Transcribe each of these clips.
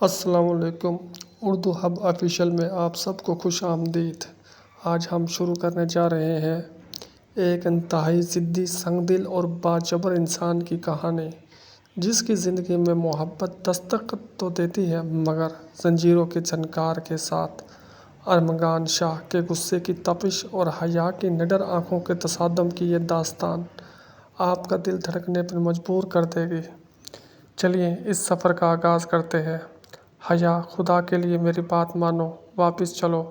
السلام علیکم۔ Urdu hub official میں آپ سب کو خوش آمدید۔ آج ہم شروع کرنے جا رہے ہیں ایک انتہائی ضدی، سنگ دل اور باجبر انسان کی کہانی، جس کی زندگی میں محبت دستخط تو دیتی ہے مگر زنجیروں کے جھنکار کے ساتھ۔ ارمغان شاہ کے غصے کی تپش اور حیا کی نڈر آنکھوں کے تصادم کی یہ داستان آپ کا دل دھڑکنے پر مجبور کر دے گی۔ چلیے اس سفر کا آغاز کرتے ہیں۔ حیا، خدا کے لیے میری بات مانو، واپس چلو۔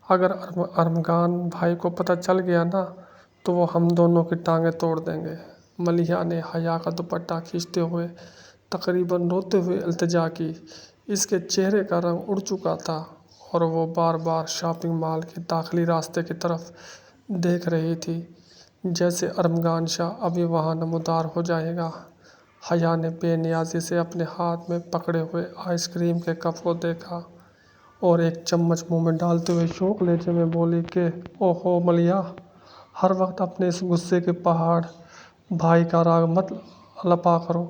اگر ارمغان بھائی کو پتہ چل گیا نا تو وہ ہم دونوں کی ٹانگیں توڑ دیں گے۔ ملیحہ نے حیا کا دوپٹہ کھینچتے ہوئے تقریباً روتے ہوئے التجا کی۔ اس کے چہرے کا رنگ اڑ چکا تھا اور وہ بار بار شاپنگ مال کے داخلی راستے کی طرف دیکھ رہی تھی، جیسے ارمغان شاہ ابھی وہاں نمودار ہو جائے گا۔ حیا نے بے نیازی سے اپنے ہاتھ میں پکڑے ہوئے آئس کریم کے کپ کو دیکھا اور ایک چمچ منہ میں ڈالتے ہوئے شوخ لہجے میں بولی کہ اوہو ملیحہ، ہر وقت اپنے اس غصے کے پہاڑ بھائی کا راگ مت الپا کرو۔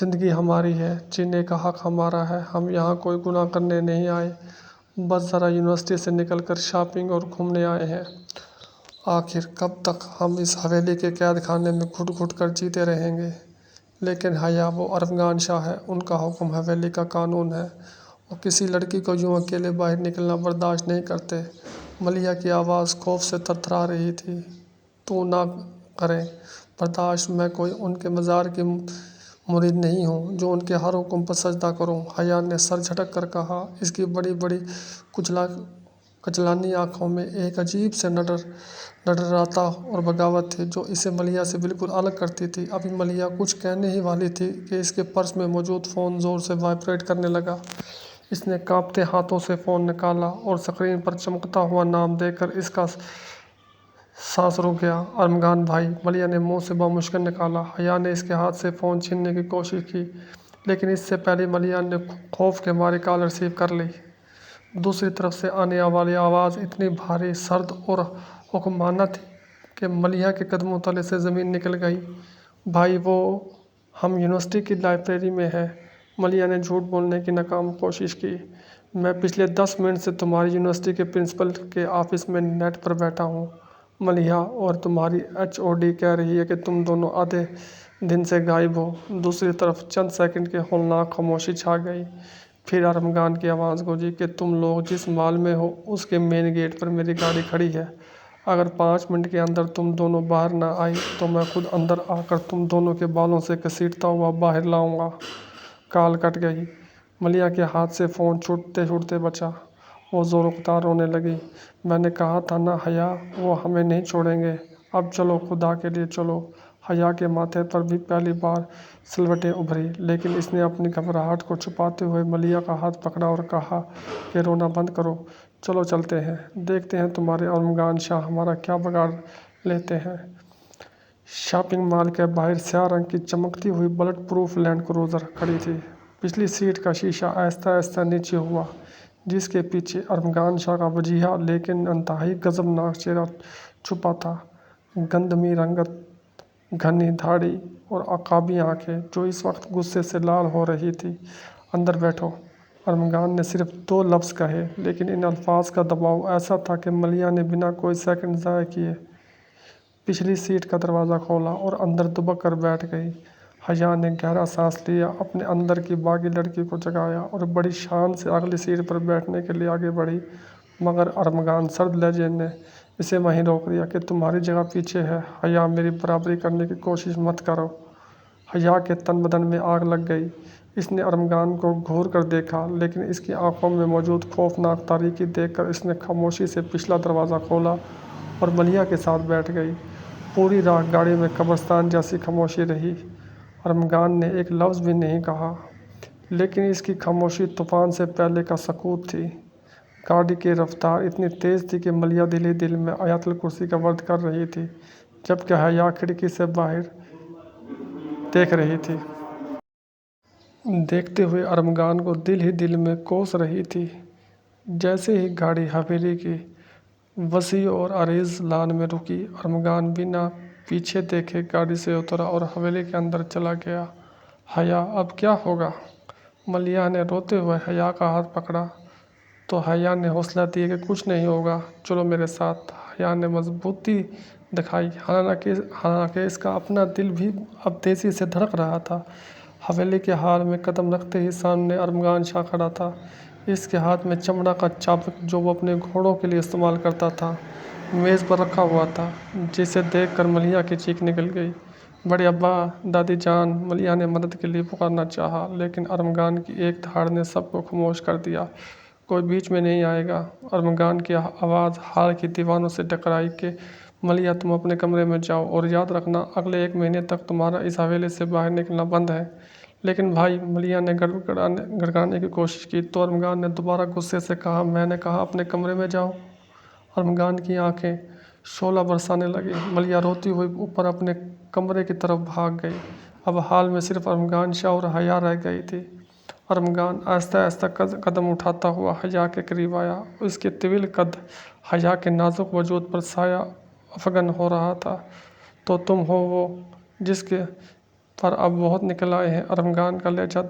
زندگی ہماری ہے، جینے کا حق ہمارا ہے۔ ہم یہاں کوئی گناہ کرنے نہیں آئے، بس ذرا یونیورسٹی سے نکل کر شاپنگ اور گھومنے آئے ہیں۔ آخر کب تک ہم اس حویلی کے قید خانے میں گھٹ گھٹ کر جیتے رہیں گے؟ لیکن حیا، وہ ارمغان شاہ ہے، ان کا حکم حویلی کا قانون ہے۔ وہ کسی لڑکی کو یوں اکیلے باہر نکلنا برداشت نہیں کرتے۔ ملیحہ کی آواز خوف سے تھرتھرا رہی تھی۔ تو نہ کریں برداشت، میں کوئی ان کے مزار کی مرید نہیں ہوں جو ان کے ہر حکم پر سجدہ کروں۔ حیا نے سر جھٹک کر کہا۔ اس کی بڑی بڑی کچلانی آنکھوں میں ایک عجیب سے نڈرتا اور بغاوت تھی جو اسے ملیحہ سے بالکل الگ کرتی تھی۔ ابھی ملیحہ کچھ کہنے ہی والی تھی کہ اس کے پرس میں موجود فون زور سے وائبریٹ کرنے لگا۔ اس نے کانپتے ہاتھوں سے فون نکالا اور اسکرین پر چمکتا ہوا نام دیکھ کر اس کا سانس رک گیا۔ ارمغان بھائی، ملیحہ نے منہ سے بامشکن نکالا۔ حیا نے اس کے ہاتھ سے فون چھیننے کی کوشش کی، لیکن اس سے پہلے ملیحہ نے خوف کے مارے کال ریسیو کر لی۔ دوسری طرف سے آنے والی آواز اتنی بھاری، سرد اور حکمرانہ تھی کہ ملیحہ کے قدموں تلے سے زمین نکل گئی۔ بھائی، ہم یونیورسٹی کی لائبریری میں ہیں۔ ملیحہ نے جھوٹ بولنے کی ناکام کوشش کی۔ میں پچھلے 10 منٹ سے تمہاری یونیورسٹی کے پرنسپل کے آفس میں نیٹ پر بیٹھا ہوں ملیحہ، اور تمہاری HOD کہہ رہی ہے کہ تم دونوں آدھے دن سے غائب ہو۔ دوسری طرف چند سیکنڈ کی ہولناک خاموشی چھا گئی، پھر ارمغان کی آواز گونجی کہ تم لوگ جس مال میں ہو اس کے مین گیٹ پر میری گاڑی کھڑی ہے۔ اگر 5 منٹ کے اندر تم دونوں باہر نہ آئے تو میں خود اندر آ کر تم دونوں کے بالوں سے گھسیٹتا ہوا باہر لاؤں گا۔ کال کٹ گئی۔ ملیحہ کے ہاتھ سے فون چھوٹتے چھوٹتے بچا۔ وہ زوردار رونے لگی۔ میں نے کہا تھا نا حیا، وہ ہمیں نہیں چھوڑیں گے۔ اب چلو، خدا کے لیے چلو۔ حیا کے ماتھے پر بھی پہلی بار سلوٹیں ابھری، لیکن اس نے اپنی گھبراہٹ کو چھپاتے ہوئے ملیحہ کا ہاتھ پکڑا اور کہا کہ رونا بند کرو، چلو چلتے ہیں، دیکھتے ہیں تمہارے ارمغان شاہ ہمارا کیا بگاڑ لیتے ہیں۔ شاپنگ مال کے باہر سیاہ رنگ کی چمکتی ہوئی بلٹ پروف لینڈ کروزر کھڑی تھی۔ پچھلی سیٹ کا شیشہ آہستہ آہستہ نیچے ہوا، جس کے پیچھے ارمغان شاہ کا وجیحہ لیکن انتہائی غضبناک چہرہ چھپا تھا۔ گندمی رنگت، گھنی داڑھی اور عقابی آنکھیں جو اس وقت غصے سے لال ہو رہی تھیں۔ اندر بیٹھو، ارمغان نے صرف 2 لفظ کہے، لیکن ان الفاظ کا دباؤ ایسا تھا کہ ملیحہ نے بنا کوئی سیکنڈ ضائع کیے پچھلی سیٹ کا دروازہ کھولا اور اندر دبک کر بیٹھ گئی۔ حیا نے گہرا سانس لیا، اپنے اندر کی باغی لڑکی کو جگایا اور بڑی شان سے اگلی سیٹ پر بیٹھنے کے لیے آگے بڑھی، مگر ارمغان سرد لہجے نے اسے وہیں روک دیا کہ تمہاری جگہ پیچھے ہے۔ حیا، میری برابری کرنے کی کوشش مت کرو۔ حیا کے تن بدن میں آگ لگ گئی۔ اس نے ارمغان کو گھور کر دیکھا، لیکن اس کی آنکھوں میں موجود خوفناک تاریکی دیکھ کر اس نے خاموشی سے پچھلا دروازہ کھولا اور ملیحہ کے ساتھ بیٹھ گئی۔ پوری راہ گاڑی میں قبرستان جیسی خاموشی رہی۔ ارمغان نے ایک لفظ بھی نہیں کہا، لیکن اس کی خاموشی طوفان سے پہلے کا سکوت تھی۔ گاڑی کی رفتار اتنی تیز تھی کہ ملیحہ دل ہی دل میں آیت الکرسی کا ورد کر رہی تھی، جبکہ حیا کھڑکی سے باہر دیکھ رہی تھی۔ دیکھتے ہوئے ارمغان کو دل ہی دل میں کوس رہی تھی۔ جیسے ہی گاڑی حویلی کی وسیع اور عریض لان میں رکی، ارمغان بنا پیچھے دیکھے گاڑی سے اترا اور حویلی کے اندر چلا گیا۔ حیا، اب کیا ہوگا؟ ملیحہ نے روتے ہوئے حیا کا ہاتھ پکڑا تو حیا نے حوصلہ دیا کہ کچھ نہیں ہوگا، چلو میرے ساتھ۔ حیا نے مضبوطی دکھائی، حالانکہ اس کا اپنا دل بھی اب تیزی سے دھڑک رہا تھا۔ حویلی کے ہال میں قدم رکھتے ہی سامنے ارمغان شاہ کھڑا تھا، اس کے ہاتھ میں چمڑا کا چابک جو وہ اپنے گھوڑوں کے لیے استعمال کرتا تھا میز پر رکھا ہوا تھا، جسے دیکھ کر ملیحہ کی چیخ نکل گئی۔ بڑے ابا، دادی جان! ملیحہ نے مدد کے لیے پکارنا چاہا، لیکن ارمغان کی ایک دھاڑ نے سب کو خاموش کر دیا۔ کوئی بیچ میں نہیں آئے گا۔ ارمغان کی آواز ہال کی دیواروں سے ٹکرائی کہ ملیحہ تم اپنے کمرے میں جاؤ اور یاد رکھنا اگلے 1 مہینے تک تمہارا اس حویلی سے باہر نکلنا بند ہے۔ لیکن بھائی، ملیحہ نے گڑگڑانے کی کوشش کی تو ارمغان نے دوبارہ غصے سے کہا، میں نے کہا اپنے کمرے میں جاؤ۔ ارمغان کی آنکھیں شعلہ برسانے لگیں۔ ملیحہ روتی ہوئی اوپر اپنے کمرے کی طرف بھاگ گئی۔ اب ہال میں صرف ارمغان شاہ اور حیا رہ گئی تھی۔ ارمغان آہستہ آہستہ قدم اٹھاتا ہوا حیا کے قریب آیا، اس کے طویل قد حیا کے نازک وجود پر سایہ افغان ہو رہا تھا۔ تو تم ہو وہ جس پر اب بہت نکل آئے ہیں۔ ارمغان کا لہجہ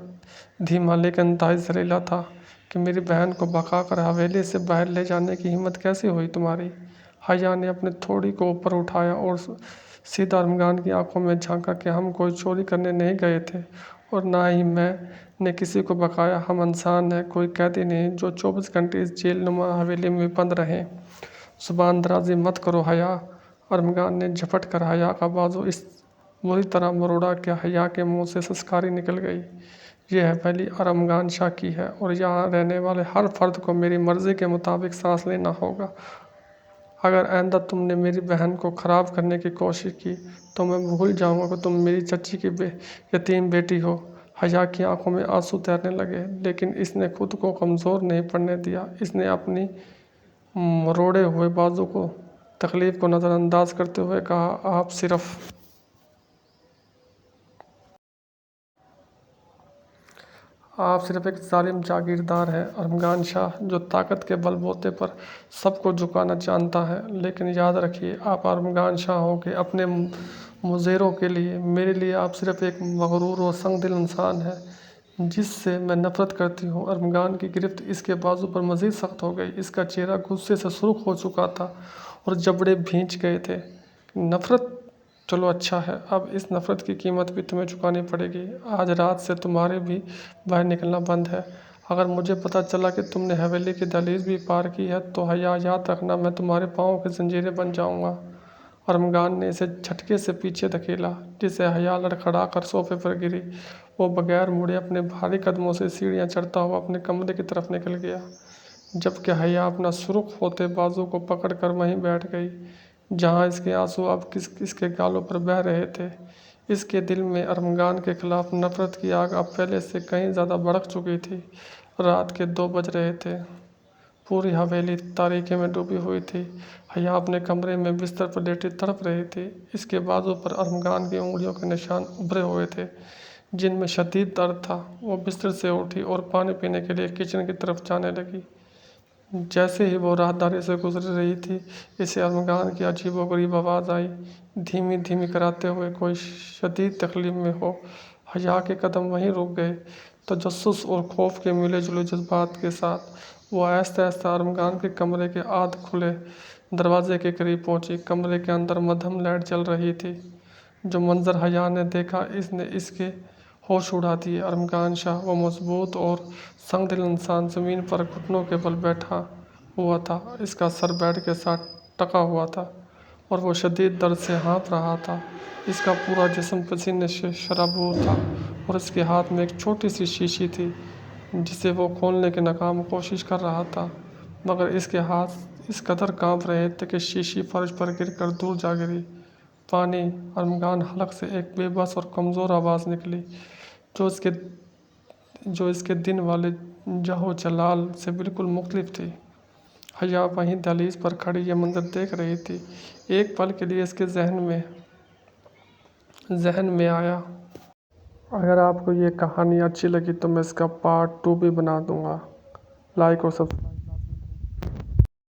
دھیما لیکن انتہائی زہریلا تھا کہ میری بہن کو بھگا کر حویلی سے باہر لے جانے کی ہمت کیسے ہوئی تمہاری؟ حیا نے اپنی تھوڑی کو اوپر اٹھایا اور سیدھا ارمغان کی آنکھوں میں جھانکا کہ ہم کوئی چوری کرنے نہیں گئے تھے اور نہ ہی میں نے کسی کو بھگایا۔ ہم انسان ہیں، کوئی قیدی نہیں جو 24 گھنٹے اس جیل نما حویلی میں بند رہیں۔ زبان درازی مت کرو حیا! ارمغان نے جھپٹ کر حیا کا بازو اس بری طرح مروڑا کہ حیا کے منہ سے سسکاری نکل گئی۔ یہ حویلی ارمغان شاہ کی ہے اور یہاں رہنے والے ہر فرد کو میری مرضی کے مطابق سانس لینا ہوگا۔ اگر آئندہ تم نے میری بہن کو خراب کرنے کی کوشش کی تو میں بھول جاؤں گا کہ تم میری چچی کی یتیم بیٹی ہو۔ حیا کی آنکھوں میں آنسو تیرنے لگے، لیکن اس نے خود کو کمزور نہیں پڑنے دیا۔ اس نے اپنی مروڑے ہوئے بازو کو تکلیف کو نظر انداز کرتے ہوئے کہا، آپ صرف ایک ظالم جاگیردار ہیں ارمغان شاہ، جو طاقت کے بل بوتے پر سب کو جھکانا جانتا ہے۔ لیکن یاد رکھیے، آپ ارمغان شاہ ہو گے اپنے مضیروں کے لیے، میرے لیے آپ صرف ایک مغرور اور سنگ دل انسان ہیں جس سے میں نفرت کرتی ہوں۔ ارمغان کی گرفت اس کے بازو پر مزید سخت ہو گئی، اس کا چہرہ غصے سے سرخ ہو چکا تھا اور جبڑے بھینچ گئے تھے۔ نفرت؟ چلو اچھا ہے، اب اس نفرت کی قیمت بھی تمہیں چکانی پڑے گی۔ آج رات سے تمہارے بھی باہر نکلنا بند ہے۔ اگر مجھے پتہ چلا کہ تم نے حویلی کی دہلیز بھی پار کی ہے تو حیا، یاد رکھنا میں تمہارے پاؤں کی زنجیریں بن جاؤں گا۔ ارمغان نے اسے جھٹکے سے پیچھے دھکیلا، جس سے حیا لڑکھڑا کر صوفے پر گری۔ وہ بغیر مڑے اپنے بھاری قدموں سے سیڑھیاں چڑھتا ہوا اپنے کمرے کی طرف نکل گیا، جبکہ حیا اپنا سرخ ہوتے بازو کو پکڑ کر وہیں بیٹھ گئی جہاں اس کے آنسو اب اس کے گالوں پر بہہ رہے تھے۔ اس کے دل میں ارمغان کے خلاف نفرت کی آگ اب پہلے سے کہیں زیادہ بھڑک چکی تھی۔ رات کے 2 بج رہے تھے۔ پوری حویلی تاریکی میں ڈوبی ہوئی تھی۔ حیا اپنے کمرے میں بستر پر لیٹی تڑپ رہی تھی، اس کے بازو پر ارمغان کی انگلیوں کے نشان ابھرے ہوئے تھے جن میں شدید درد تھا۔ وہ بستر سے اٹھی اور پانی پینے کے لیے کچن کی طرف جانے لگی۔ جیسے ہی وہ راہداری سے گزر رہی تھی، اسے ارمغان کی عجیب و غریب آواز آئی، دھیمی دھیمی کراتے ہوئے کوئی شدید تکلیف میں ہو۔ حیا کے قدم وہیں رک گئے۔ تجسس اور خوف کے ملے جلے جذبات کے ساتھ وہ آہستہ آہستہ ارمغان کے کمرے کے آدھ کھلے دروازے کے قریب پہنچی۔ کمرے کے اندر مدھم لائٹ جل رہی تھی۔ جو منظر حیا نے دیکھا اس نے اس کے ہوش اڑا دیے۔ ارمغان شاہ، وہ مضبوط اور سنگ دل انسان، زمین پر گھٹنوں کے بل بیٹھا ہوا تھا، اس کا سر بیڈ کے ساتھ ٹکا ہوا تھا اور وہ شدید درد سے ہانپ رہا تھا۔ اس کا پورا جسم پسینے سے شرابور تھا اور اس کے ہاتھ میں ایک چھوٹی سی شیشی تھی جسے وہ کھولنے کی ناکام کوشش کر رہا تھا، مگر اس کے ہاتھ اس قدر کانپ رہے تھے کہ شیشی فرش پر گر کر دور جا گری۔ پانی! ارمغان حلق سے ایک بے بس اور کمزور آواز نکلی جو اس کے دن والے جہو جلال سے بالکل مختلف تھی۔ حیا وہیں دہلیز پر کھڑی یہ منظر دیکھ رہی تھی۔ ایک پل کے لیے اس کے ذہن میں آیا۔ اگر آپ کو یہ کہانی اچھی لگی تو میں اس کا پارٹ 2 بھی بنا دوں گا۔ لائک اور سبسکرائب